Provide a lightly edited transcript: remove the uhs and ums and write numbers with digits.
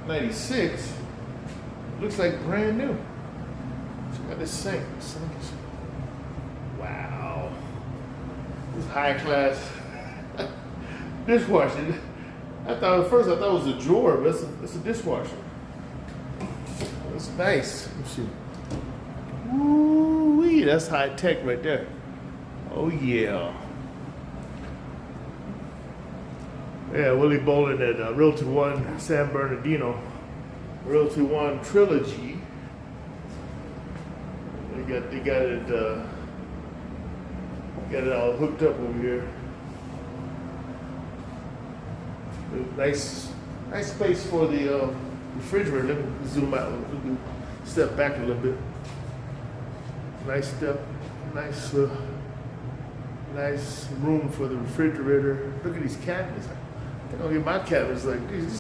'96. Looks like brand new. Check out this sink. Wow. This high class dishwasher. At first I thought it was a drawer, but it's a dishwasher. It's nice. Let's see. Ooh-wee, that's high tech right there. Oh yeah. Yeah, Willie Bolin at Realty One San Bernardino. Realty One Trilogy. They got it all hooked up over here. Nice space for the refrigerator. Let me zoom out. Let me step back a little bit. Nice room for the refrigerator. Look at these cabinets. I think I'll get my cabinets like these.